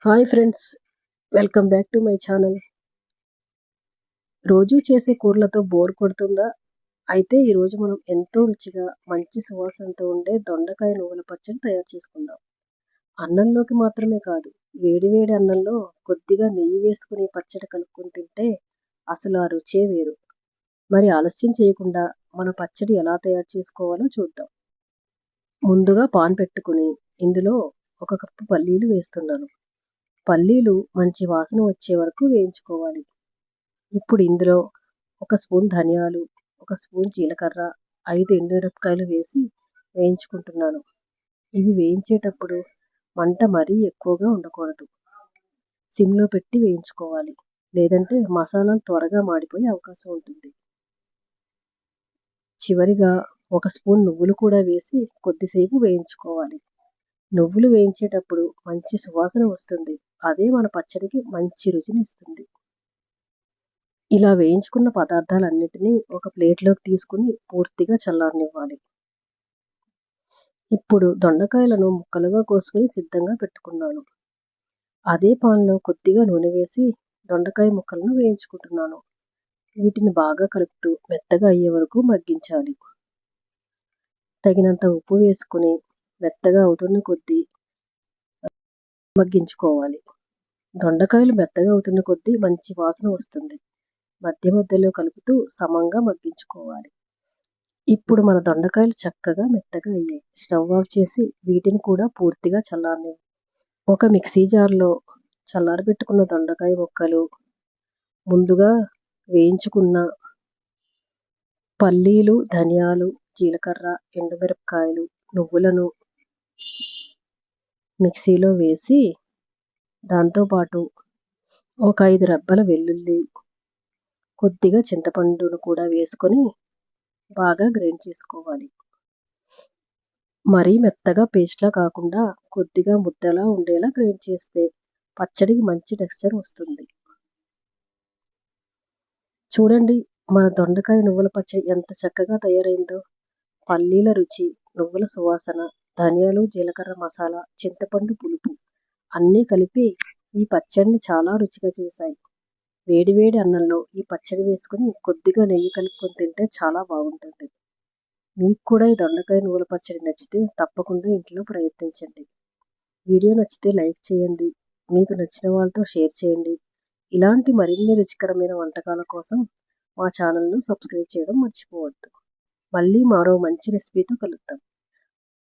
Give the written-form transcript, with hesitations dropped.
Hi friends, welcome back to my channel. రోజు చేసే కూరలతో bore కొడుతుందా? అయితే ఈరోజు మనం ఎంతో రుచిగా మంచి సువాసనతో ఉండే దొండకాయ నువ్వుల పచ్చడి తయారు చేసుకుందాం. అన్నంలోకి మాత్రమే కాదు, వేడివేడి అన్నంలో కొద్దిగా నెయ్యి వేసుకుని పచ్చడి కలుపుకొని తింటే అసలు ఆ రుచే వేరు. మరి ఆలస్యం చేయకుండా మన పచ్చడి ఎలా తయారు చేసుకోవాలో చూద్దాం. ముందుగా పాన్ పెట్టుకుని ఇందులో 1 కప్పు పల్లీలు వేస్తున్నాను. పల్లీలు మంచి వాసన వచ్చే వరకు వేయించుకోవాలి. ఇప్పుడు ఇందులో 1 స్పూన్ ధనియాలు, 1 స్పూన్ జీలకర్ర, 5 ఎండుమిరపకాయలు వేసి వేయించుకుంటున్నాను. ఇవి వేయించేటప్పుడు మంట మరీ ఎక్కువగా ఉండకూడదు. సిమ్లో పెట్టి వేయించుకోవాలి, లేదంటే మసాలాలు త్వరగా మాడిపోయే అవకాశం ఉంటుంది. చివరిగా 1 స్పూన్ నువ్వులు కూడా వేసి కొద్దిసేపు వేయించుకోవాలి. నువ్వులు వేయించేటప్పుడు మంచి సువాసన వస్తుంది. అదే మన పచ్చడికి మంచి రుచిని ఇస్తుంది. ఇలా వేయించుకున్న పదార్థాలన్నిటినీ ఒక ప్లేట్లోకి తీసుకుని పూర్తిగా చల్లారనివ్వాలి. ఇప్పుడు దొండకాయలను ముక్కలుగా కోసుకుని సిద్ధంగా పెట్టుకున్నాను. అదే పాన్లో కొద్దిగా నూనె వేసి దొండకాయ ముక్కలను వేయించుకుంటున్నాను. వీటిని బాగా కలుపుతూ మెత్తగా అయ్యే వరకు మగ్గించాలి. తగినంత ఉప్పు వేసుకుని మెత్తగా అవుతున్న కొద్దీ మగ్గించుకోవాలి. దొండకాయలు మెత్తగా అవుతున్న కొద్దీ మంచి వాసన వస్తుంది. మధ్య మధ్యలో కలుపుతూ సమంగా మగ్గించుకోవాలి. ఇప్పుడు మన దొండకాయలు చక్కగా మెత్తగా అయ్యాయి. స్టవ్ ఆఫ్ చేసి వీటిని కూడా పూర్తిగా చల్లారనివ్వాలి. ఒక మిక్సీ జార్లో చల్లారబెట్టుకున్న దొండకాయ ముక్కలు, ముందుగా వేయించుకున్న పల్లీలు, ధనియాలు, జీలకర్ర, ఎండుమిరపకాయలు, నువ్వులను మిక్సీలో వేసి దాంతోపాటు ఒక 5 రెబ్బల వెల్లుల్లి, కొద్దిగా చింతపండును కూడా వేసుకొని బాగా గ్రైండ్ చేసుకోవాలి. మరీ మెత్తగా పేస్ట్లా కాకుండా కొద్దిగా ముద్దలా ఉండేలా గ్రైండ్ చేస్తే పచ్చడికి మంచి టెక్స్చర్ వస్తుంది. చూడండి, మన దొండకాయ నువ్వుల పచ్చడి ఎంత చక్కగా తయారైందో. పల్లీల రుచి, నువ్వుల సువాసన, ధనియాలు, జీలకర్ర మసాలా, చింతపండు పులుపు అన్నీ కలిపి ఈ పచ్చడిని చాలా రుచిగా చేశాయి. వేడివేడి అన్నంలో ఈ పచ్చడి వేసుకుని కొద్దిగా నెయ్యి కలుపుకొని తింటే చాలా బాగుంటుంది. మీకు కూడా ఈ దొండకాయ నువ్వుల పచ్చడి నచ్చితే తప్పకుండా ఇంట్లో ప్రయత్నించండి. వీడియో నచ్చితే లైక్ చేయండి. మీకు నచ్చిన వాళ్ళతో షేర్ చేయండి. ఇలాంటి మరిన్ని రుచికరమైన వంటకాల కోసం మా ఛానల్ను సబ్స్క్రైబ్ చేయడం మర్చిపోవద్దు. మళ్ళీ మరో మంచి రెసిపీతో కలుద్దాం.